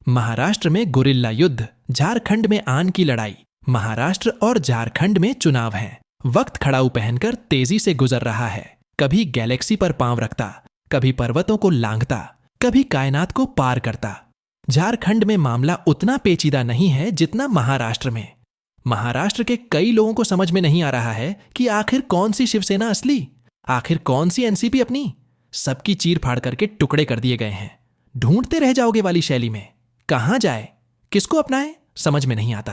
महाराष्ट्र में गुरिल्ला युद्ध, झारखंड में आन की लड़ाई। महाराष्ट्र और झारखंड में चुनाव हैं। वक्त खड़ाऊ पहनकर तेजी से गुजर रहा है। कभी गैलेक्सी पर पांव रखता, कभी पर्वतों को लांघता, कभी कायनात को पार करता। झारखंड में मामला उतना पेचीदा नहीं है जितना महाराष्ट्र में। महाराष्ट्र के कई लोगों को समझ में नहीं आ रहा है कि आखिर कौन सी शिवसेना असली, आखिर कौन सी एनसीपी अपनी। सबकी चीर फाड़ करके टुकड़े कर दिए गए हैं। ढूंढते रह जाओगे वाली शैली में। कहां जाए, किसको अपनाए, समझ में नहीं आता।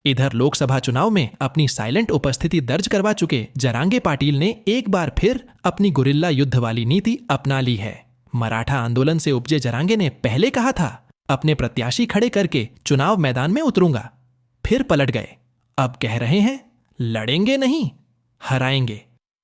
इधर लोकसभा चुनाव में अपनी साइलेंट उपस्थिति दर्ज करवा चुके जरांगे पाटिल ने एक बार फिर अपनी गुरिल्ला युद्ध वाली नीति अपना ली है। मराठा आंदोलन से उपजे जरांगे ने पहले कहा था अपने प्रत्याशी खड़े करके चुनाव मैदान में उतरूंगा, फिर पलट गए। अब कह रहे हैं लड़ेंगे नहीं, हराएंगे।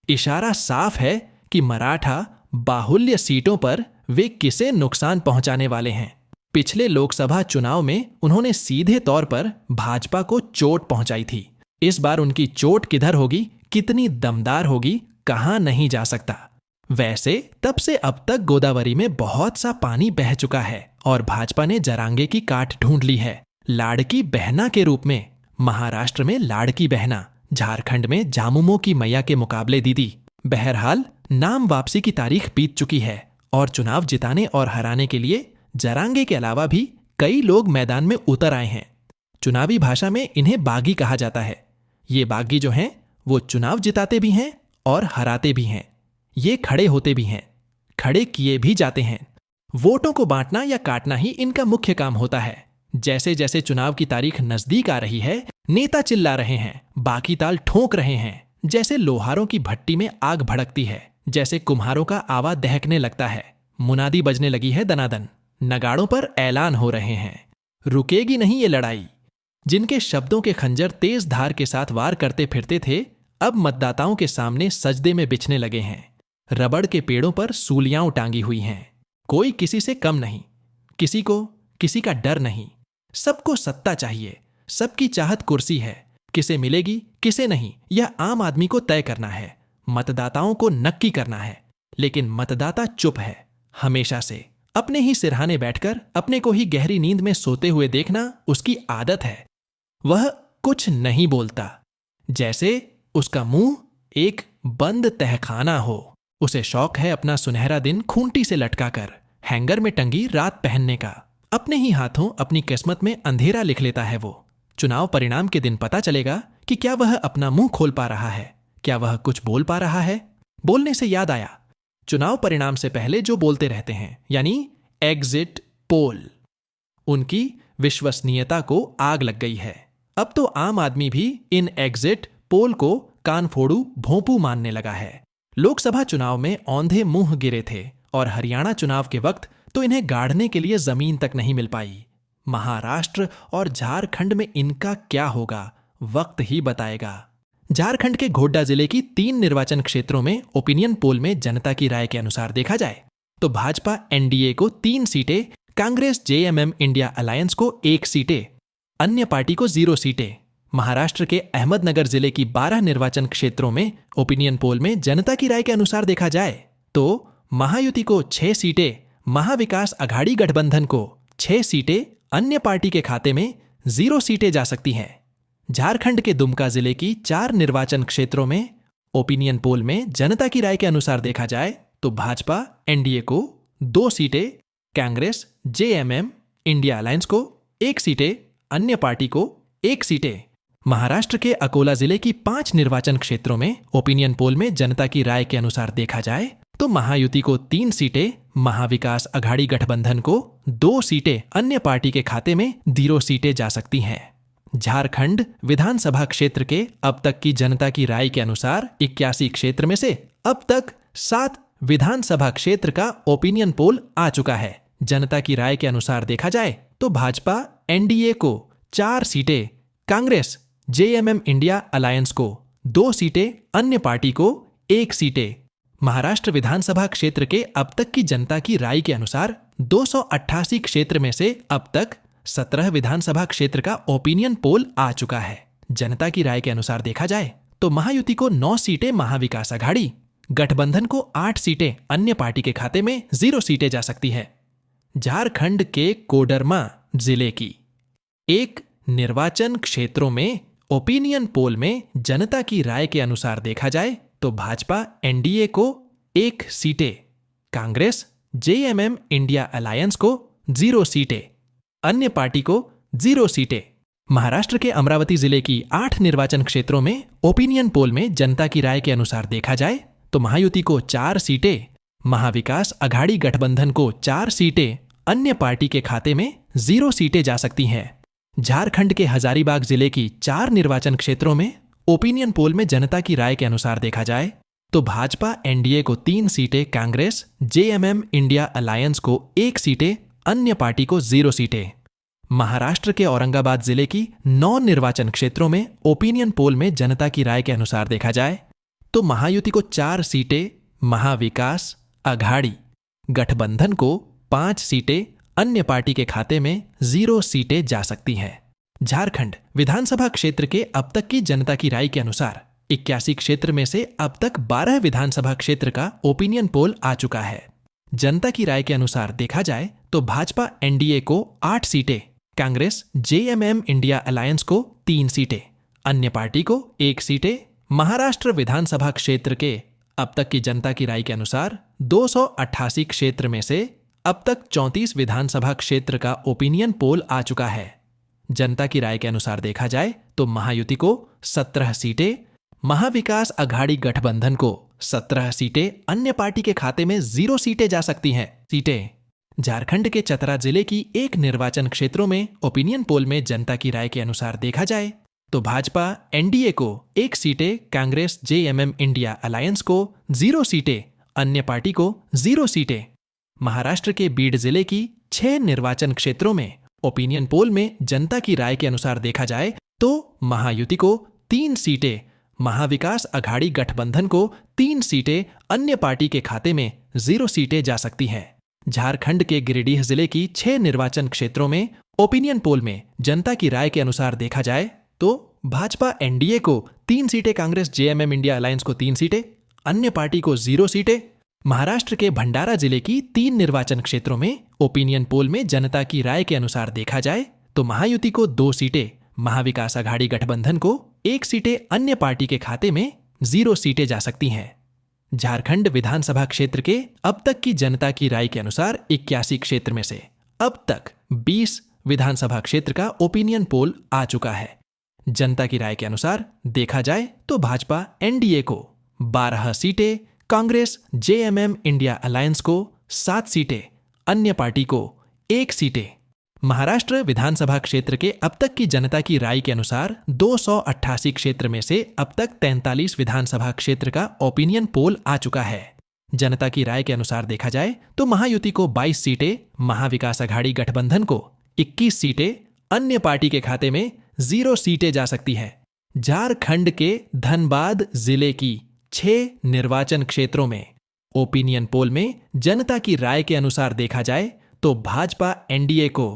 इशारा साफ है कि मराठा बाहुल्य सीटों पर वे किसे नुकसान पहुंचाने वाले हैं। पिछले लोकसभा चुनाव में उन्होंने सीधे तौर पर भाजपा को चोट पहुंचाई थी। इस बार उनकी चोट किधर होगी, कितनी दमदार होगी, कहां नहीं जा सकता। वैसे तब से अब तक गोदावरी में बहुत सा पानी बह चुका है और भाजपा ने जरांगे की काट ढूंढ ली है, लाड़की बहना के रूप में। महाराष्ट्र में लाड़की बहना, झारखंड में जामुमो की मैया के मुकाबले दीदी। बहरहाल नाम वापसी की तारीख बीत चुकी है और चुनाव जिताने और हराने के लिए जरांगे के अलावा भी कई लोग मैदान में उतर आए हैं। चुनावी भाषा में इन्हें बागी कहा जाता है। ये बागी जो हैं वो चुनाव जिताते भी हैं और हराते भी हैं। ये खड़े होते भी हैं, खड़े किए भी जाते हैं। वोटों को बांटना या काटना ही इनका मुख्य काम होता है। जैसे जैसे चुनाव की तारीख नजदीक आ रही है, नेता चिल्ला रहे हैं, बाकी ताल ठोंक रहे हैं। जैसे लोहारों की भट्टी में आग भड़कती है, जैसे कुम्हारों का आवा दहकने लगता है। मुनादी बजने लगी है दनादन, नगाड़ों पर ऐलान हो रहे हैं। रुकेगी नहीं ये लड़ाई। जिनके शब्दों के खंजर तेज धार के साथ वार करते फिरते थे, अब मतदाताओं के सामने सजदे में बिछने लगे हैं। रबड़ के पेड़ों पर सूलियां टांगी हुई हैं। कोई किसी से कम नहीं, किसी को किसी का डर नहीं। सबको सत्ता चाहिए, सबकी चाहत कुर्सी है। किसे मिलेगी किसे नहीं, यह आम आदमी को तय करना है, मतदाताओं को नक्की करना है। लेकिन मतदाता चुप है हमेशा से। अपने ही सिरहाने बैठकर अपने को ही गहरी नींद में सोते हुए देखना उसकी आदत है। वह कुछ नहीं बोलता, जैसे उसका मुंह एक बंद तहखाना हो। उसे शौक है अपना सुनहरा दिन खूंटी से लटकाकर हैंगर में टंगी रात पहनने का। अपने ही हाथों अपनी किस्मत में अंधेरा लिख लेता है वो। चुनाव परिणाम के दिन पता चलेगा कि क्या वह अपना मुंह खोल पा रहा है, क्या वह कुछ बोल पा रहा है। बोलने से याद आया, चुनाव परिणाम से पहले जो बोलते रहते हैं, यानी एग्जिट पोल, उनकी विश्वसनीयता को आग लग गई है। अब तो आम आदमी भी इन एग्जिट पोल को कानफोड़ू भोंपू मानने लगा है। लोकसभा चुनाव में औंधे मुंह गिरे थे और हरियाणा चुनाव के वक्त तो इन्हें गाड़ने के लिए जमीन तक नहीं मिल पाई। महाराष्ट्र और झारखंड में इनका क्या होगा, वक्त ही बताएगा। झारखंड के गोड्डा जिले की 3 निर्वाचन क्षेत्रों में ओपिनियन पोल में जनता की राय के अनुसार देखा जाए तो भाजपा एनडीए को 3 सीटें, कांग्रेस जेएमएम इंडिया अलायंस को 1 सीटें, अन्य पार्टी को 0 सीटें। महाराष्ट्र के अहमदनगर जिले की 12 निर्वाचन क्षेत्रों में ओपिनियन पोल में जनता की राय के अनुसार देखा जाए तो महायुति को 6 सीटें, महाविकास अघाड़ी गठबंधन को 6 सीटें, अन्य पार्टी के खाते में 0 सीटें जा सकती हैं। झारखंड के दुमका जिले की 4 निर्वाचन क्षेत्रों में ओपिनियन पोल में जनता की राय के अनुसार देखा जाए तो भाजपा एनडीए को 2 सीटें, कांग्रेस जेएमएम इंडिया अलायंस को 1 सीटें, अन्य पार्टी को 1 सीटें। महाराष्ट्र के अकोला जिले की 5 निर्वाचन क्षेत्रों में ओपिनियन पोल में जनता की राय के अनुसार देखा जाए तो महायुति को 3 सीटें, महाविकास अघाड़ी गठबंधन को 2 सीटें, अन्य पार्टी के खाते में 0 सीटें जा सकती हैं। झारखंड विधानसभा क्षेत्र के अब तक की जनता की राय के अनुसार 81 क्षेत्र में से अब तक 7 विधानसभा क्षेत्र का ओपिनियन पोल आ चुका है। जनता की राय के अनुसार देखा जाए तो भाजपा एनडीए को 4 सीटें, कांग्रेस जेएमएम इंडिया अलायंस को 2 सीटें, अन्य पार्टी को 1 सीटें। महाराष्ट्र विधानसभा क्षेत्र के अब तक की जनता की राय के अनुसार 288 क्षेत्र में से अब तक 17 विधानसभा क्षेत्र का ओपिनियन पोल आ चुका है। जनता की राय के अनुसार देखा जाए तो महायुति को 9 सीटें, महाविकास अघाड़ी गठबंधन को 8 सीटें, अन्य पार्टी के खाते में 0 सीटें जा सकती है। झारखंड के कोडरमा जिले की एक निर्वाचन क्षेत्रों में ओपिनियन पोल में जनता की राय के अनुसार देखा जाए तो भाजपा एनडीए को 1 सीटें, कांग्रेस जेएमएम इंडिया अलायंस को 0 सीटें, अन्य पार्टी को 0 सीटें। महाराष्ट्र के अमरावती जिले की 8 निर्वाचन क्षेत्रों में ओपिनियन पोल में जनता की राय के अनुसार देखा जाए तो महायुति को 4 सीटें, महाविकास अघाड़ी गठबंधन को 4 सीटें, अन्य पार्टी के खाते में 0 सीटें जा सकती हैं। झारखंड के हजारीबाग जिले की 4 निर्वाचन क्षेत्रों में ओपिनियन पोल में जनता की राय के अनुसार देखा जाए तो भाजपा एनडीए को 3 सीटें, कांग्रेस जेएमएम इंडिया अलायंस को 1 सीटें, अन्य पार्टी को 0 सीटें। महाराष्ट्र के औरंगाबाद जिले की 9 निर्वाचन क्षेत्रों में ओपिनियन पोल में जनता की राय के अनुसार देखा जाए तो महायुति को 4 सीटें, महाविकास अघाड़ी गठबंधन को 5 सीटें, अन्य पार्टी के खाते में 0 सीटें जा सकती हैं। झारखंड विधानसभा क्षेत्र के अब तक की जनता की राय के अनुसार 81 क्षेत्र में से अब तक 12 विधानसभा क्षेत्र का ओपिनियन पोल आ चुका है। जनता की राय के अनुसार देखा जाए तो भाजपा एनडीए को 8 सीटें, कांग्रेस जेएमएम इंडिया अलायंस को 3 सीटें, अन्य पार्टी को 1 सीटें। महाराष्ट्र विधानसभा क्षेत्र के अब तक की जनता की राय के अनुसार 288 क्षेत्र में से अब तक 34 विधानसभा क्षेत्र का ओपिनियन पोल आ चुका है। जनता की राय के अनुसार देखा जाए तो महायुति को 17 सीटें, महाविकास अघाड़ी गठबंधन को 17 सीटें, अन्य पार्टी के खाते में 0 सीटें जा सकती हैं। सीटें झारखंड के चतरा जिले की 1 निर्वाचन क्षेत्रों में ओपिनियन पोल में जनता की राय के अनुसार देखा जाए तो भाजपा एनडीए को 1 सीटें, कांग्रेस जेएमएम इंडिया अलायंस को 0 सीटें, अन्य पार्टी को 0 सीटें। महाराष्ट्र के बीड जिले की 6 निर्वाचन क्षेत्रों में ओपिनियन पोल में जनता की राय के अनुसार देखा जाए तो महायुति को 3 सीटें, महाविकास अघाड़ी गठबंधन को 3 सीटें, अन्य पार्टी के खाते में 0 सीटें जा सकती हैं। झारखंड के गिरिडीह जिले की 6 निर्वाचन क्षेत्रों में ओपिनियन पोल में जनता की राय के अनुसार देखा जाए तो भाजपा एनडीए को 3 सीटें, कांग्रेस जेएमएम इंडिया अलायंस को 3 सीटें, अन्य पार्टी को 0 सीटें। महाराष्ट्र के भंडारा जिले की 3 निर्वाचन क्षेत्रों में ओपिनियन पोल में जनता की राय के अनुसार देखा जाए तो महायुति को 2 सीटें, महाविकास अघाड़ी गठबंधन को 1 सीटें, अन्य पार्टी के खाते में 0 सीटें जा सकती हैं। झारखंड विधानसभा क्षेत्र के अब तक की जनता की राय के अनुसार 81 क्षेत्र में से अब तक 20 विधानसभा क्षेत्र का ओपिनियन पोल आ चुका है। जनता की राय के अनुसार देखा जाए तो भाजपा एनडीए को 12 सीटें, कांग्रेस जेएमएम इंडिया अलायंस को 7 सीटें, अन्य पार्टी को 1 सीटें। महाराष्ट्र विधानसभा क्षेत्र के अब तक की जनता की राय के अनुसार 288 क्षेत्र में से अब तक 43 विधानसभा क्षेत्र का ओपिनियन पोल आ चुका है। जनता की राय के अनुसार देखा जाए तो महायुति को 22 सीटें, महाविकास अघाड़ी गठबंधन को 21 सीटें, अन्य पार्टी के खाते में 0 सीटें जा सकती हैं। झारखंड के धनबाद जिले की 6 निर्वाचन क्षेत्रों में ओपिनियन पोल में जनता की राय के अनुसार देखा जाए तो भाजपा एनडीए को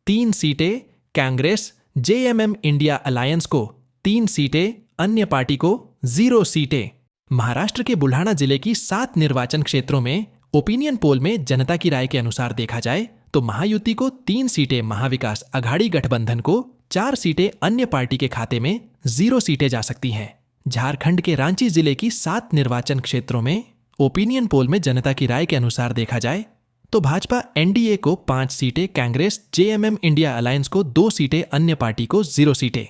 3 सीटें, कांग्रेस जेएमएम इंडिया अलायंस को 3 सीटें, अन्य पार्टी को 0 सीटें। महाराष्ट्र के बुल्हाना जिले की 7 निर्वाचन क्षेत्रों में ओपिनियन पोल में जनता की राय के अनुसार देखा जाए तो महायुति को 3 सीटें, महाविकास अघाड़ी गठबंधन को 4 सीटें, अन्य पार्टी के खाते में 0 सीटें जा सकती हैं। झारखंड के रांची जिले की 7 निर्वाचन क्षेत्रों में ओपिनियन पोल में जनता की राय के अनुसार देखा जाए तो भाजपा एनडीए को 5 सीटें, कांग्रेस जेएमएम इंडिया अलायंस को 2 सीटें, अन्य पार्टी को 0 सीटें।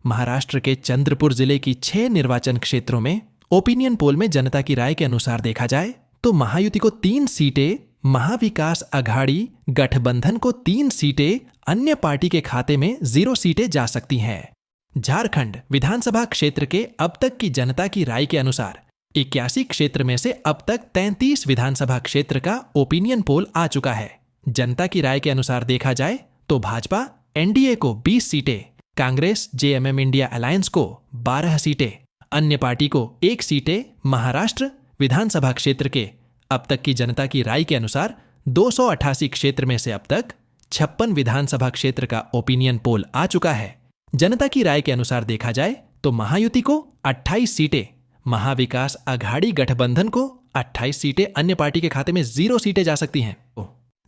महाराष्ट्र के चंद्रपुर जिले की 6 निर्वाचन क्षेत्रों में ओपिनियन पोल में जनता की राय के अनुसार देखा जाए तो महायुति को 3 सीटें, महाविकास अघाड़ी गठबंधन को 3 सीटें, अन्य पार्टी के खाते में 0 सीटें जा सकती हैं। झारखंड विधानसभा क्षेत्र के अब तक की जनता की राय के अनुसार 81 क्षेत्र में से अब तक 33 विधानसभा क्षेत्र का ओपिनियन पोल आ चुका है। जनता की राय के अनुसार देखा जाए तो भाजपा एनडीए को 20 सीटें, कांग्रेस जेएमएम इंडिया अलायंस को 12 सीटें, अन्य पार्टी को 1 सीटें। महाराष्ट्र विधानसभा क्षेत्र के अब तक की जनता की राय के अनुसार 288 क्षेत्र में से अब तक 56 विधानसभा क्षेत्र का ओपिनियन पोल आ चुका है। जनता की राय के अनुसार देखा जाए तो महायुति को 28 सीटें, महाविकास अघाड़ी गठबंधन को 28 सीटें, अन्य पार्टी के खाते में 0 सीटें जा सकती हैं।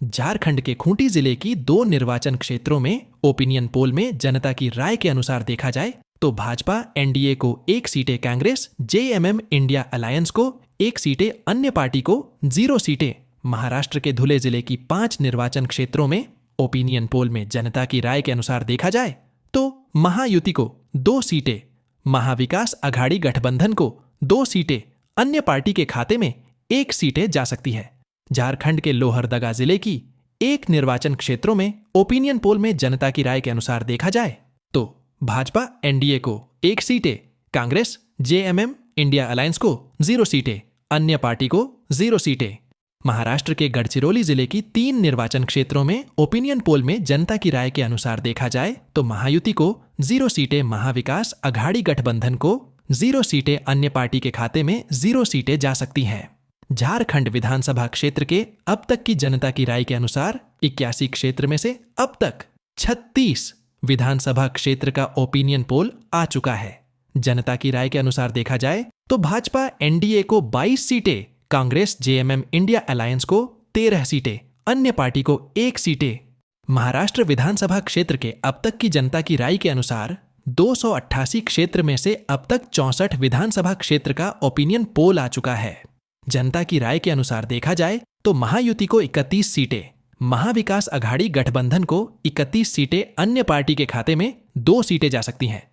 झारखंड के खूंटी जिले की 2 निर्वाचन क्षेत्रों में ओपिनियन पोल में जनता की राय के अनुसार देखा जाए तो भाजपा एनडीए को 1 सीटें, कांग्रेस जेएमएम इंडिया अलायंस को 1 सीटें, अन्य पार्टी को 0 सीटें। महाराष्ट्र के धुले जिले की 5 निर्वाचन क्षेत्रों में ओपिनियन पोल में जनता की राय के अनुसार देखा जाए तो महायुति को 2 सीटें, महाविकास अघाड़ी गठबंधन को 2 सीटें, अन्य पार्टी के खाते में 1 सीटें जा सकती है। झारखंड के लोहरदगा जिले की 1 निर्वाचन क्षेत्रों में ओपिनियन पोल में जनता की राय के अनुसार देखा जाए तो भाजपा एनडीए को 1 सीटें, कांग्रेस जेएमएम इंडिया अलायंस को 0 सीटें, अन्य पार्टी को 0 सीटें। महाराष्ट्र के गढ़चिरौली जिले की 3 निर्वाचन क्षेत्रों में ओपिनियन पोल में जनता की राय के अनुसार देखा जाए तो महायुति को 0 सीटें, महाविकास अघाड़ी गठबंधन को 0 सीटें, अन्य पार्टी के खाते में 0 सीटें जा सकती हैं। झारखंड विधानसभा क्षेत्र के अब तक की जनता की राय के अनुसार 81 क्षेत्र में से अब तक 36 विधानसभा क्षेत्र का ओपिनियन पोल आ चुका है। जनता की राय के अनुसार देखा जाए तो भाजपा एनडीए को 22 सीटें, कांग्रेस जेएमएम इंडिया अलायंस को 13 सीटें, अन्य पार्टी को 1 सीटें। महाराष्ट्र विधानसभा क्षेत्र के अब तक की जनता की राय के अनुसार 288 क्षेत्र में से अब तक 64 विधानसभा क्षेत्र का ओपिनियन पोल आ चुका है। जनता की राय के अनुसार देखा जाए तो महायुति को 31 सीटें, महाविकास अघाड़ी गठबंधन को 31 सीटें, अन्य पार्टी के खाते में 2 सीटें जा सकती हैं।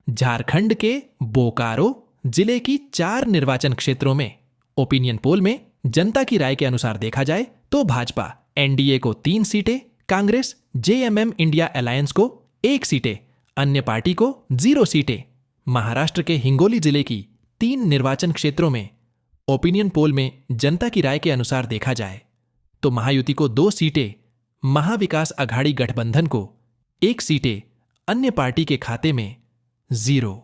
झारखंड के बोकारो जिले की 4 निर्वाचन क्षेत्रों में ओपिनियन पोल में जनता की राय के अनुसार देखा जाए तो भाजपा एनडीए को 3 सीटें, कांग्रेस जेएमएम इंडिया अलायंस को 1 सीटें, अन्य पार्टी को 0 सीटें। महाराष्ट्र के हिंगोली जिले की 3 निर्वाचन क्षेत्रों में ओपिनियन पोल में जनता की राय के अनुसार देखा जाए तो महायुति को 2 सीटें, महाविकास अघाड़ी गठबंधन को 1 सीटें, अन्य पार्टी के खाते में 0।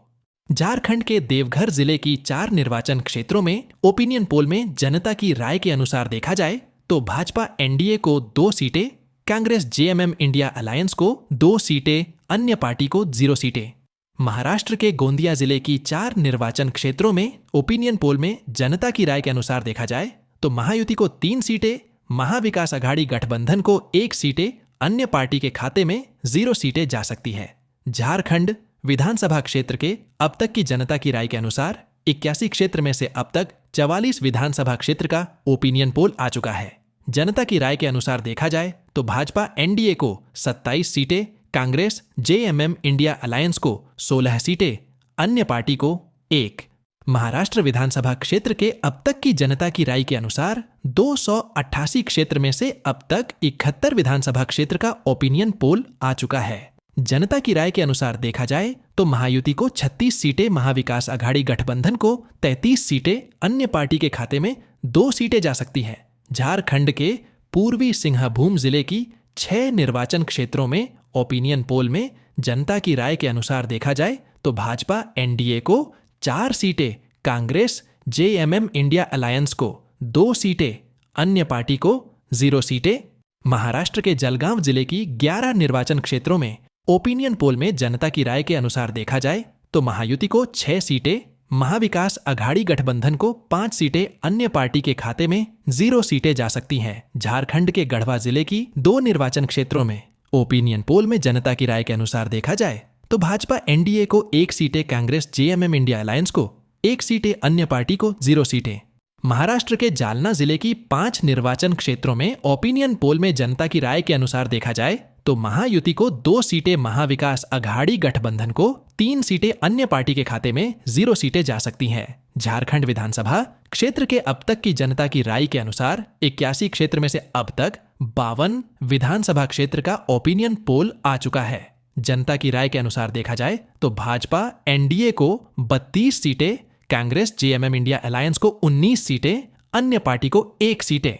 झारखंड के देवघर जिले की 4 निर्वाचन क्षेत्रों में ओपिनियन पोल में जनता की राय के अनुसार देखा जाए तो भाजपा एनडीए को 2 सीटें, कांग्रेस जेएमएम इंडिया अलायंस को 2 सीटें, अन्य पार्टी को 0 सीटें। महाराष्ट्र के गोंदिया जिले की 4 निर्वाचन क्षेत्रों में ओपिनियन पोल में जनता की राय के अनुसार देखा जाए तो महायुति को 3 सीटें, महाविकास अघाड़ी गठबंधन को 1 सीटें, अन्य पार्टी के खाते में 0 सीटें जा सकती है। झारखंड विधानसभा क्षेत्र के अब तक की जनता की राय के अनुसार 81 क्षेत्र में से अब तक 44 विधानसभा क्षेत्र का ओपिनियन पोल आ चुका है। जनता की राय के अनुसार देखा जाए तो भाजपा एनडीए को 27 सीटें, कांग्रेस जेएमएम इंडिया अलायंस को 16 सीटें, अन्य पार्टी को 1। महाराष्ट्र विधानसभा क्षेत्र के अब तक की जनता की राय के अनुसार 288 क्षेत्र में से अब तक 71 विधानसभा क्षेत्र का ओपिनियन पोल आ चुका है। जनता की राय के अनुसार देखा जाए तो महायुति को 36 सीटें, महाविकास अघाड़ी गठबंधन को 33 सीटें, अन्य पार्टी के खाते में 2 सीटें जा सकती हैं। झारखंड के पूर्वी सिंहभूम जिले की 6 निर्वाचन क्षेत्रों में ओपिनियन पोल में जनता की राय के अनुसार देखा जाए तो भाजपा एनडीए को 4 सीटें, कांग्रेस जेएमएम इंडिया अलायंस को 2 सीटें, अन्य पार्टी को 0 सीटें। महाराष्ट्र के जलगांव जिले की 11 निर्वाचन क्षेत्रों में ओपिनियन पोल में जनता की राय के अनुसार देखा जाए तो महायुति को 6 सीटें, महाविकास अघाड़ी गठबंधन को 5 सीटें, अन्य पार्टी के खाते में 0 सीटें जा सकती हैं। झारखंड के गढ़वा जिले की 2 निर्वाचन क्षेत्रों में ओपिनियन पोल में जनता की राय के अनुसार देखा जाए तो भाजपा एनडीए को 1 सीटें, कांग्रेस जेएमएम इंडिया अलायंस को 1 सीटें, अन्य पार्टी को 0 सीटें। महाराष्ट्र के जालना जिले की 5 निर्वाचन क्षेत्रों में ओपिनियन पोल में जनता की राय के अनुसार देखा जाए तो महायुति को 2 सीटें, महाविकास अघाड़ी गठबंधन को 3 सीटें, अन्य पार्टी के खाते में 0 सीटें जा सकती हैं। झारखंड विधानसभा क्षेत्र के अब तक की जनता की राय के अनुसार 81 क्षेत्र में से अब तक 52 विधानसभा क्षेत्र का ओपिनियन पोल आ चुका है। जनता की राय के अनुसार देखा जाए तो भाजपा एनडीए को 32 सीटें, कांग्रेस जेएमएम इंडिया अलायंस को 19 सीटें, अन्य पार्टी को 1 सीटें।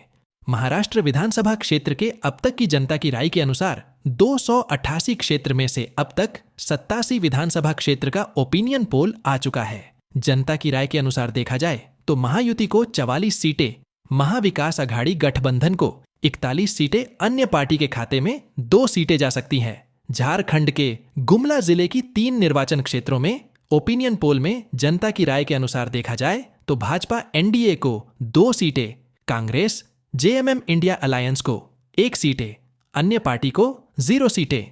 महाराष्ट्र विधानसभा क्षेत्र के अब तक की जनता की राय के अनुसार 288 क्षेत्र में से अब तक 87 विधानसभा क्षेत्र का ओपिनियन पोल आ चुका है। जनता की राय के अनुसार देखा जाए तो महायुति को 44 सीटें, महाविकास अघाड़ी गठबंधन को 41 सीटें, अन्य पार्टी के खाते में 2 सीटें जा सकती हैं। झारखंड के गुमला जिले की 3 निर्वाचन क्षेत्रों में ओपिनियन पोल में जनता की राय के अनुसार देखा जाए तो भाजपा एनडीए को 2 सीटें, कांग्रेस जेएमएम इंडिया अलायंस को 1 सीटें, अन्य पार्टी को 0 सीटें।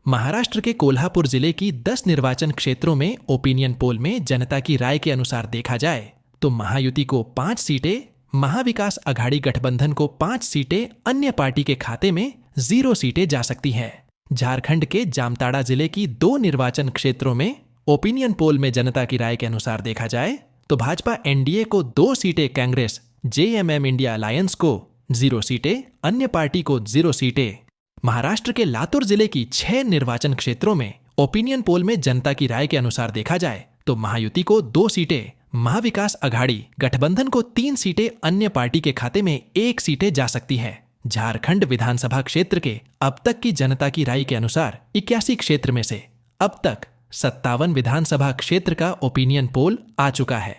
महाराष्ट्र के कोल्हापुर जिले की 10 निर्वाचन क्षेत्रों में ओपिनियन पोल में जनता की राय के अनुसार देखा जाए तो महायुति को 5 सीटें, महाविकास अघाड़ी गठबंधन को 5 सीटें, अन्य पार्टी के खाते में 0 सीटें जा सकती हैं। झारखंड के जामताड़ा जिले की 2 निर्वाचन क्षेत्रों में ओपिनियन पोल में जनता की राय के अनुसार देखा जाए तो भाजपा एनडीए को 2 सीटें, कांग्रेस जेएमएम इंडिया अलायंस को 0 सीटें, अन्य पार्टी को 0 सीटें। महाराष्ट्र के लातूर जिले की 6 निर्वाचन क्षेत्रों में ओपिनियन पोल में जनता की राय के अनुसार देखा जाए तो महायुति को 2 सीटें, महाविकास अघाड़ी गठबंधन को 3 सीटें, अन्य पार्टी के खाते में 1 सीटें जा सकती है। झारखंड विधानसभा क्षेत्र के अब तक की जनता की राय के अनुसार 81 क्षेत्र में से अब तक 57 विधानसभा क्षेत्र का ओपिनियन पोल आ चुका है।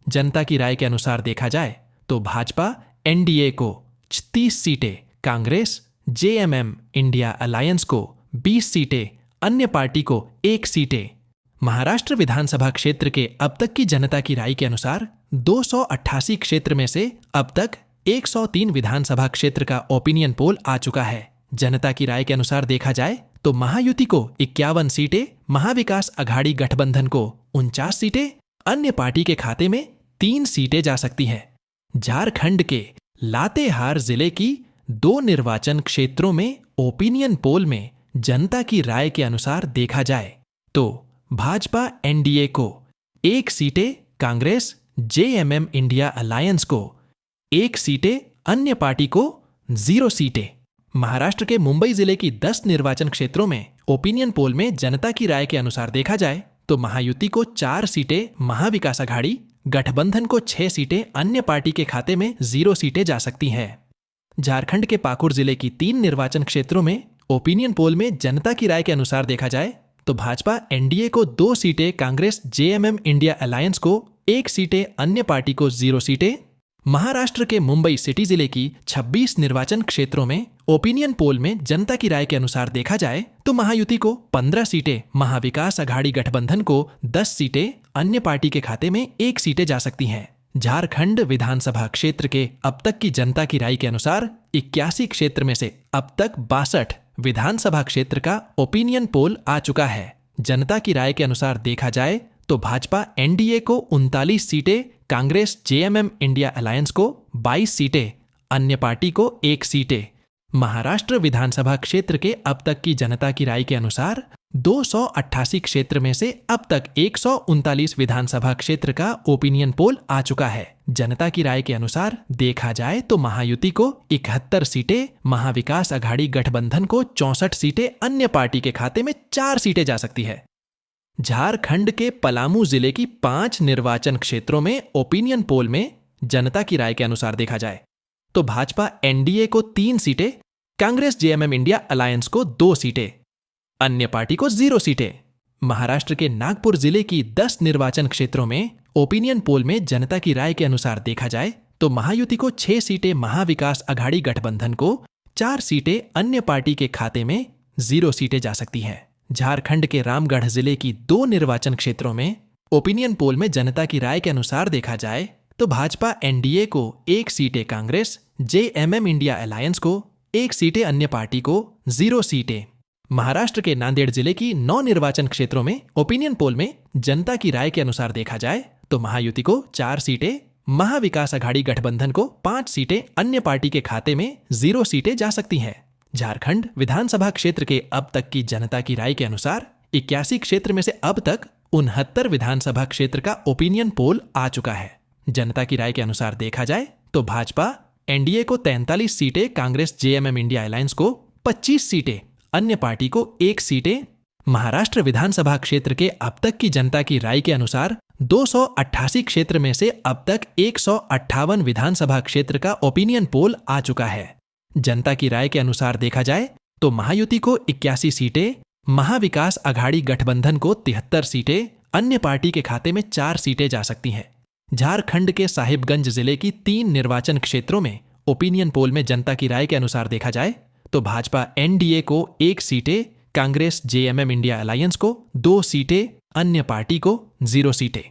जनता की राय के अनुसार देखा जाए तो भाजपा एनडीए को 30 सीटें, कांग्रेस जेएमएम इंडिया अलायंस को 20 सीटें, अन्य पार्टी को 1 सीटें। महाराष्ट्र विधानसभा क्षेत्र के अब तक की जनता की राय के अनुसार 288 क्षेत्र में से अब तक 103 विधानसभा क्षेत्र का ओपिनियन पोल आ चुका है। जनता की राय के अनुसार देखा जाए तो महायुति को 51 सीटें, महाविकास अघाड़ी गठबंधन को 49 सीटें, अन्य पार्टी के खाते में 3 सीटें जा सकती हैं। झारखंड के लातेहार जिले की 2 निर्वाचन क्षेत्रों में ओपिनियन पोल में जनता की राय के अनुसार देखा जाए तो भाजपा एनडीए को 1 सीटें, कांग्रेस जेएमएम इंडिया अलायंस को 1 सीटें, अन्य पार्टी को 0 सीटें। महाराष्ट्र के मुंबई जिले की 10 निर्वाचन क्षेत्रों में ओपिनियन पोल में जनता की राय के अनुसार देखा जाए तो महायुति को 4 सीटें, महाविकास अघाड़ी गठबंधन को 6 सीटें, अन्य पार्टी के खाते में 0 सीटें जा सकती हैं। झारखंड के पाकुड़ जिले की 3 निर्वाचन क्षेत्रों में ओपिनियन पोल में जनता की राय के अनुसार देखा जाए तो भाजपा एनडीए को 2 सीटें, कांग्रेस जेएमएम इंडिया अलायंस को 1 सीटें, अन्य पार्टी को 0 सीटें। महाराष्ट्र के मुंबई सिटी जिले की 26 निर्वाचन क्षेत्रों में ओपिनियन पोल में जनता की राय के अनुसार देखा जाए तो महायुति को 15 सीटें, महाविकास अघाड़ी गठबंधन को 10 सीटें, अन्य पार्टी के खाते में 1 सीटें जा सकती हैं। झारखंड विधानसभा क्षेत्र के अब तक की जनता की राय के अनुसार 81 क्षेत्र में से अब तक 62 विधानसभा क्षेत्र का ओपिनियन पोल आ चुका है। जनता की राय के अनुसार देखा जाए तो भाजपा एनडीए को 39 सीटें, कांग्रेस जेएमएम इंडिया अलायंस को 22 सीटें, अन्य पार्टी को 1 सीटें। महाराष्ट्र विधानसभा क्षेत्र के अब तक की जनता की राय के अनुसार 288 क्षेत्र में से अब तक 139 विधानसभा क्षेत्र का ओपिनियन पोल आ चुका है। जनता की राय के अनुसार देखा जाए तो महायुति को 71 सीटें, महाविकास अघाड़ी गठबंधन को 64 सीटें, अन्य पार्टी के खाते में 4 सीटें जा सकती है। झारखंड के पलामू जिले की 5 निर्वाचन क्षेत्रों में ओपिनियन पोल में जनता की राय के अनुसार देखा जाए तो भाजपा एनडीए को 3 सीटें, कांग्रेस जेएमएम इंडिया अलायंस को 2 सीटें, अन्य पार्टी को 0 सीटें। महाराष्ट्र के नागपुर जिले की 10 निर्वाचन क्षेत्रों में ओपिनियन पोल में जनता की राय के अनुसार देखा जाए तो महायुति को 6 सीटें, महाविकास अघाड़ी गठबंधन को 4 सीटें, अन्य पार्टी के खाते में 0 सीटें जा सकती हैं। झारखंड के रामगढ़ जिले की 2 निर्वाचन क्षेत्रों में ओपिनियन पोल में जनता की राय के अनुसार देखा जाए तो भाजपा एनडीए को 1 सीटें, कांग्रेस जेएमएम इंडिया अलायंस को 1 सीटें, अन्य पार्टी को 0 सीटें। महाराष्ट्र के नांदेड़ जिले की 9 निर्वाचन क्षेत्रों में ओपिनियन पोल में जनता की राय के अनुसार देखा जाए तो महायुति को 4 सीटें, महाविकास अघाड़ी गठबंधन को 5 सीटें, अन्य पार्टी के खाते में 0 सीटें जा सकती हैं। झारखंड विधानसभा क्षेत्र के अब तक की जनता की राय के अनुसार 81 क्षेत्र में से अब तक 69 विधानसभा क्षेत्र का ओपिनियन पोल आ चुका है। जनता की राय के अनुसार देखा जाए तो भाजपा एनडीए को 43 सीटें, कांग्रेस जेएमएम इंडिया अलायंस को 25 सीटें, अन्य पार्टी को 1 सीटें। महाराष्ट्र विधानसभा क्षेत्र के अब तक की जनता की राय के अनुसार 288 क्षेत्र में से अब तक 158 विधानसभा क्षेत्र का ओपिनियन पोल आ चुका है। जनता की राय के अनुसार देखा जाए तो महायुति को 81 सीटें, महाविकास अघाड़ी गठबंधन को 73 सीटें, अन्य पार्टी के खाते में 4 सीटें जा सकती हैं। झारखंड के साहिबगंज जिले की 3 निर्वाचन क्षेत्रों में ओपिनियन पोल में जनता की राय के अनुसार देखा जाए तो भाजपा एनडीए को 1 सीटें, कांग्रेस जेएमएम इंडिया अलायंस को 2 सीटें, अन्य पार्टी को 0 सीटें।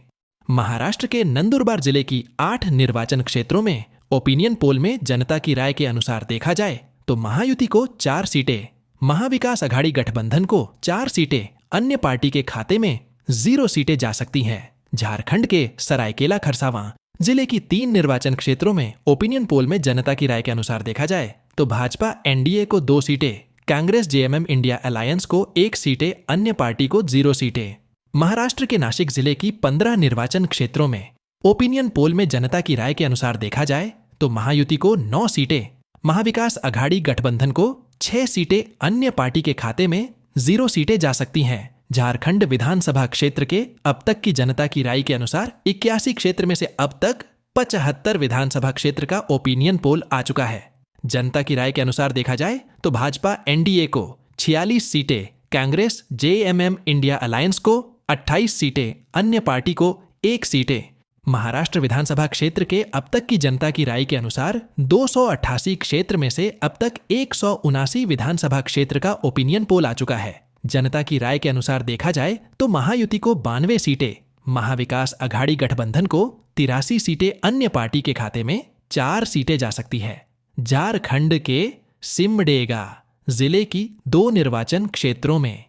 महाराष्ट्र के नंदुरबार जिले की 8 निर्वाचन क्षेत्रों में ओपिनियन पोल में जनता की राय के अनुसार देखा जाए तो महायुति को 4 सीटें, महाविकास अघाड़ी गठबंधन को 4 सीटें, अन्य पार्टी के खाते में 0 सीटें जा सकती हैं। झारखंड के सरायकेला खरसावां जिले की 3 निर्वाचन क्षेत्रों में ओपिनियन पोल में जनता की राय के अनुसार देखा जाए तो भाजपा एनडीए को 2 सीटें, कांग्रेस जेएमएम इंडिया अलायंस को 1 सीटें, अन्य पार्टी को 0 सीटें। महाराष्ट्र के नासिक जिले की 15 निर्वाचन क्षेत्रों में ओपिनियन पोल में जनता की राय के अनुसार देखा जाए तो महायुति को 9 सीटें, महाविकास अघाड़ी गठबंधन को 6 सीटें, अन्य पार्टी के खाते में 0 सीटें जा सकती हैं। झारखंड विधानसभा क्षेत्र के अब तक की जनता की राय के अनुसार 81 क्षेत्र में से अब तक 75 विधानसभा क्षेत्र का ओपिनियन पोल आ चुका है। जनता की राय के अनुसार देखा जाए तो भाजपा एनडीए को 46 सीटें, कांग्रेस जेएमएम इंडिया अलायंस को 28 सीटें, अन्य पार्टी को 1 सीटें। महाराष्ट्र विधानसभा क्षेत्र के अब तक की जनता की राय के अनुसार 288 क्षेत्र में से अब तक 179 विधानसभा क्षेत्र का ओपिनियन पोल आ चुका है। जनता की राय के अनुसार देखा जाए तो महायुति को 92 सीटें, महाविकास अघाड़ी गठबंधन को 83 सीटें, अन्य पार्टी के खाते में 4 सीटें जा सकती है। झारखंड के सिमडेगा जिले की 2 निर्वाचन क्षेत्रों में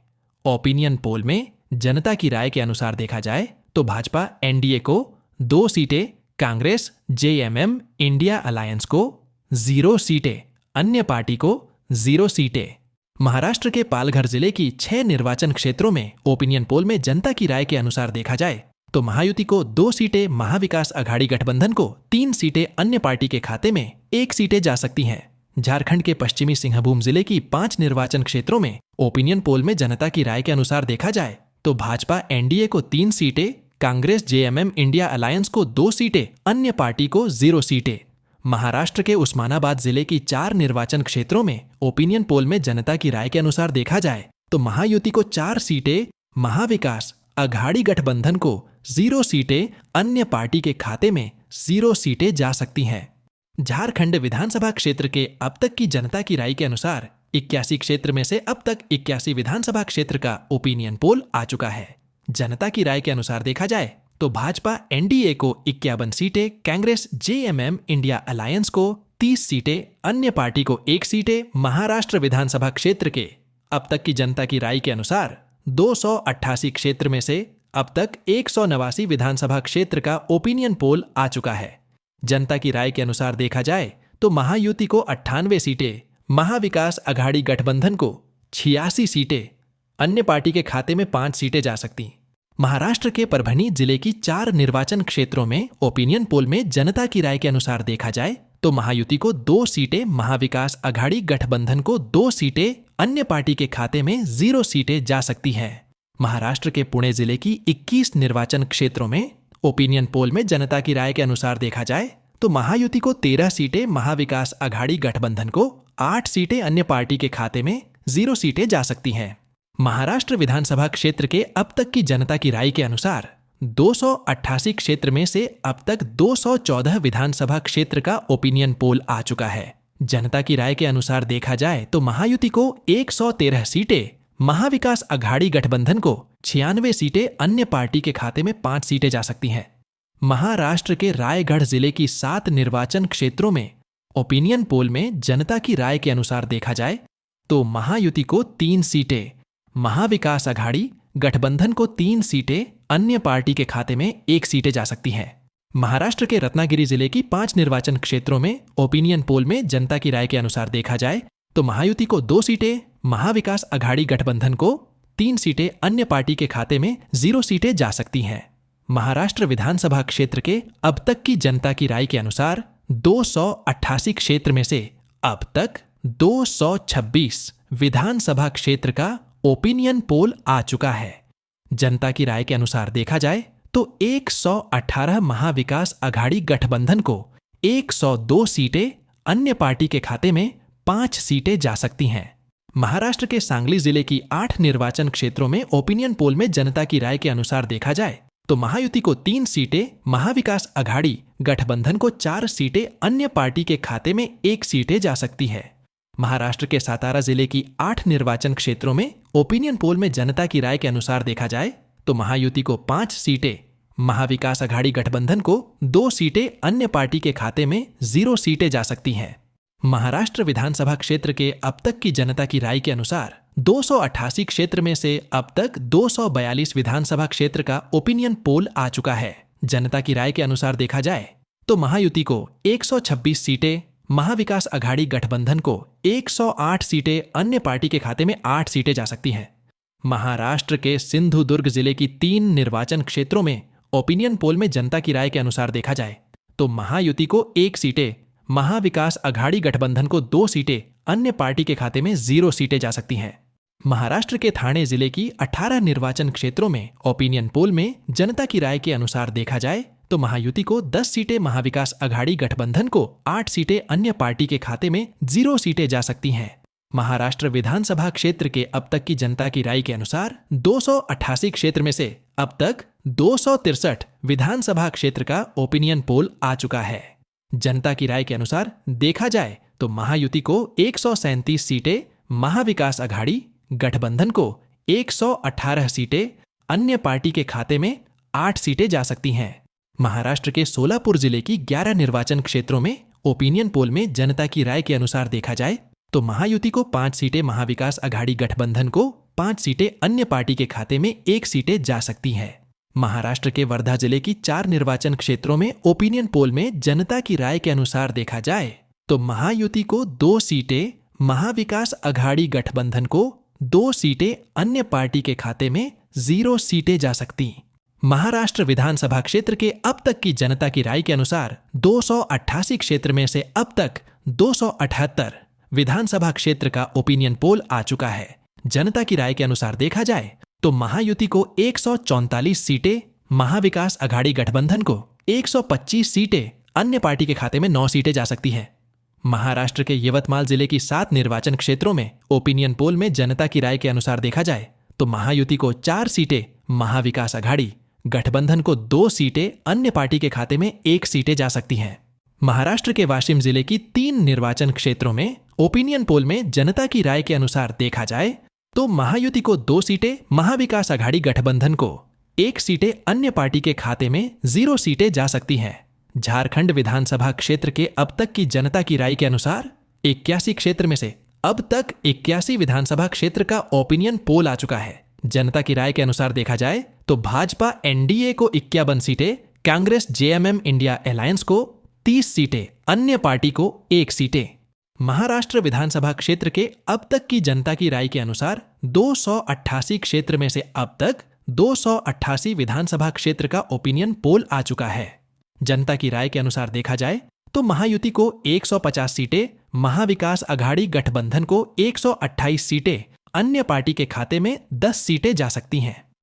ओपिनियन पोल में जनता की राय के अनुसार देखा जाए तो भाजपा एनडीए को 2 सीटें, कांग्रेस जेएमएम इंडिया अलायंस को 0 सीटें, अन्य पार्टी को 0 सीटें। महाराष्ट्र के पालघर जिले की 6 निर्वाचन क्षेत्रों में ओपिनियन पोल में जनता की राय के अनुसार देखा जाए तो महायुति को 2 सीटें, महाविकास अघाड़ी गठबंधन को 3 सीटें, अन्य पार्टी के खाते में 1 सीटें जा सकती हैं। झारखंड के पश्चिमी सिंहभूम जिले की 5 निर्वाचन क्षेत्रों में ओपिनियन पोल में जनता की राय के अनुसार देखा जाए तो भाजपा एनडीए को 3 सीटें, कांग्रेस जेएमएम इंडिया अलायंस को 2 सीटें, अन्य पार्टी को 0 सीटें। महाराष्ट्र के उस्मानाबाद जिले की 4 निर्वाचन क्षेत्रों में ओपिनियन पोल में जनता की राय के अनुसार देखा जाए तो महायुति को 4 सीटें, महाविकास अघाड़ी गठबंधन को 0 सीटें, अन्य पार्टी के खाते में 0 सीटें जा सकती हैं। झारखंड विधानसभा क्षेत्र के अब तक की जनता की राय के अनुसार 81 क्षेत्र में से अब तक 81 विधानसभा क्षेत्र का ओपिनियन पोल आ चुका है। जनता की राय के अनुसार देखा जाए तो भाजपा एनडीए को 51 सीटें, कांग्रेस जेएमएम इंडिया अलायंस को 30 सीटें, अन्य पार्टी को 1 सीटें। महाराष्ट्र विधानसभा क्षेत्र के अब तक की जनता की राय के अनुसार 288 क्षेत्र में से अब तक 189 विधानसभा क्षेत्र का ओपिनियन पोल आ चुका है। जनता की राय के अनुसार देखा जाए तो महायुति को 98 सीटें, महाविकास अघाड़ी गठबंधन को 86 सीटें, अन्य पार्टी के खाते में 5 सीटें जा सकती। महाराष्ट्र के परभनी जिले की 4 निर्वाचन क्षेत्रों में ओपिनियन पोल में जनता की राय के अनुसार देखा जाए तो महायुति को 2 सीटें, महाविकास अघाड़ी गठबंधन को 2 सीटें, अन्य पार्टी के खाते में 0 सीटें जा सकती हैं। महाराष्ट्र के पुणे जिले की 21 निर्वाचन क्षेत्रों में ओपिनियन पोल में जनता की राय के अनुसार देखा जाए तो महायुति को 13 सीटें, महाविकास अघाड़ी गठबंधन को 8 सीटें, अन्य पार्टी के खाते में 0 सीटें जा सकती हैं। महाराष्ट्र विधानसभा क्षेत्र के अब तक की जनता की राय के अनुसार 288 क्षेत्र में से अब तक 214 विधानसभा क्षेत्र का ओपिनियन पोल आ चुका है। जनता की राय के अनुसार देखा जाए तो महायुति को 113 सीटें, महाविकास अघाड़ी गठबंधन को 96 सीटें, अन्य पार्टी के खाते में 5 सीटें जा सकती हैं। महाराष्ट्र के रायगढ़ जिले की 7 निर्वाचन क्षेत्रों में ओपिनियन पोल में जनता की राय के अनुसार देखा जाए तो महायुति को 3 सीटें, महाविकास अघाड़ी गठबंधन को 3 सीटें, अन्य पार्टी के खाते में 1 सीटें जा सकती हैं। महाराष्ट्र के रत्नागिरी जिले की 5 निर्वाचन क्षेत्रों में ओपिनियन पोल में जनता की राय के अनुसार देखा जाए तो महायुति को 2 सीटें, महाविकास अघाड़ी गठबंधन को 3 सीटें, अन्य पार्टी के खाते में 0 सीटें जा सकती हैं। महाराष्ट्र विधानसभा क्षेत्र के अब तक की जनता की राय के अनुसार 288 क्षेत्र में से अब तक 226 विधानसभा क्षेत्र का ओपिनियन पोल आ चुका है। जनता की राय के अनुसार देखा जाए तो 118 महाविकास अघाड़ी गठबंधन को 102 सीटें, अन्य पार्टी के खाते में 5 सीटें जा सकती हैं। महाराष्ट्र के सांगली जिले की 8 निर्वाचन क्षेत्रों में ओपिनियन पोल में जनता की राय के अनुसार देखा जाए तो महायुति को 3 सीटें, महाविकास अघाड़ी गठबंधन को 4 सीटें, अन्य पार्टी के खाते में 1 सीटें जा सकती है। महाराष्ट्र के सातारा जिले की 8 निर्वाचन क्षेत्रों में ओपिनियन पोल में जनता की राय के अनुसार देखा जाए तो महायुति को 5 सीटें, महाविकास अघाड़ी गठबंधन को 2 सीटें, अन्य पार्टी के खाते में 0 सीटें जा सकती हैं। महाराष्ट्र विधानसभा क्षेत्र के अब तक की जनता की राय के अनुसार 288 क्षेत्र में से अब तक 242 विधानसभा क्षेत्र का ओपिनियन पोल आ चुका है। जनता की राय के अनुसार देखा जाए तो महायुति को 126 सीटें, महाविकास अघाड़ी गठबंधन को 108 सीटें, अन्य पार्टी के खाते में 8 सीटें जा सकती हैं। महाराष्ट्र के सिंधुदुर्ग जिले की 3 निर्वाचन क्षेत्रों में ओपिनियन पोल में जनता की राय के अनुसार देखा जाए तो महायुति को 1 सीटें, महाविकास अघाड़ी गठबंधन को 2 सीटें, अन्य पार्टी के खाते में 0 सीटें जा सकती हैं। महाराष्ट्र के ठाणे जिले की 18 निर्वाचन क्षेत्रों में ओपिनियन पोल में जनता की राय के अनुसार देखा जाए तो महायुति को 10 सीटें, महाविकास अघाड़ी गठबंधन को 8 सीटें, अन्य पार्टी के खाते में 0 सीटें जा सकती हैं। महाराष्ट्र विधानसभा क्षेत्र के अब तक की जनता की राय के अनुसार 288 क्षेत्र में से अब तक 263 विधानसभा क्षेत्र का ओपिनियन पोल आ चुका है। जनता की राय के अनुसार देखा जाए तो महायुति को 137 सीटें, महाविकास अघाड़ी गठबंधन को 118 सीटें, अन्य पार्टी के खाते में 8 सीटें जा सकती हैं। महाराष्ट्र के सोलापुर जिले की 11 निर्वाचन क्षेत्रों में ओपिनियन पोल में जनता की राय के अनुसार देखा जाए तो महायुति को 5 सीटें, महाविकास अघाड़ी गठबंधन को 5 सीटें, अन्य पार्टी के खाते में 1 सीटें जा सकती हैं। महाराष्ट्र के वर्धा जिले की 4 निर्वाचन क्षेत्रों में ओपिनियन पोल में जनता की राय के अनुसार देखा जाए तो महायुति को 2 सीटें, महाविकास अघाड़ी गठबंधन को 2 सीटें, अन्य पार्टी के खाते में 0 सीटें जा सकती। महाराष्ट्र विधानसभा क्षेत्र के अब तक की जनता की राय के अनुसार 288 क्षेत्र में से अब तक 278 विधानसभा क्षेत्र का ओपिनियन पोल आ चुका है। जनता की राय के अनुसार देखा जाए तो महायुति को 144 सीटें, महाविकास अघाड़ी गठबंधन को 125 सीटें, अन्य पार्टी के खाते में 9 सीटें जा सकती हैं। महाराष्ट्र के यवतमाल जिले की 7 निर्वाचन क्षेत्रों में ओपिनियन पोल में जनता की राय के अनुसार देखा जाए तो महायुति को 4 सीटें, महाविकास अघाड़ी गठबंधन को 2 सीटें, अन्य पार्टी के खाते में 1 सीटें जा सकती हैं। महाराष्ट्र के वाशिम जिले की 3 निर्वाचन क्षेत्रों में ओपिनियन पोल में जनता की राय के अनुसार देखा जाए तो महायुति को 2 सीटें, महाविकास अघाड़ी गठबंधन को 1 सीटें, अन्य पार्टी के खाते में 0 सीटें जा सकती हैं। झारखंड विधानसभा क्षेत्र के अब तक की जनता की राय के अनुसार 81 क्षेत्र में से अब तक 81 विधानसभा क्षेत्र का ओपिनियन पोल आ चुका है। जनता की राय के अनुसार देखा जाए तो भाजपा एनडीए को 51 सीटें, कांग्रेस जेएमएम इंडिया अलायंस को 30 सीटें, अन्य पार्टी को 1 सीटें। महाराष्ट्र विधानसभा क्षेत्र के अब तक की जनता की राय के अनुसार 288 क्षेत्र में से अब तक 288 विधानसभा क्षेत्र का ओपिनियन पोल आ चुका है। जनता की राय के अनुसार देखा जाए तो महायुति को 150 सीटें, महाविकास अघाड़ी गठबंधन को 128 सीटें, अन्य पार्टी के खाते में 10 सीटें जा सकती हैं।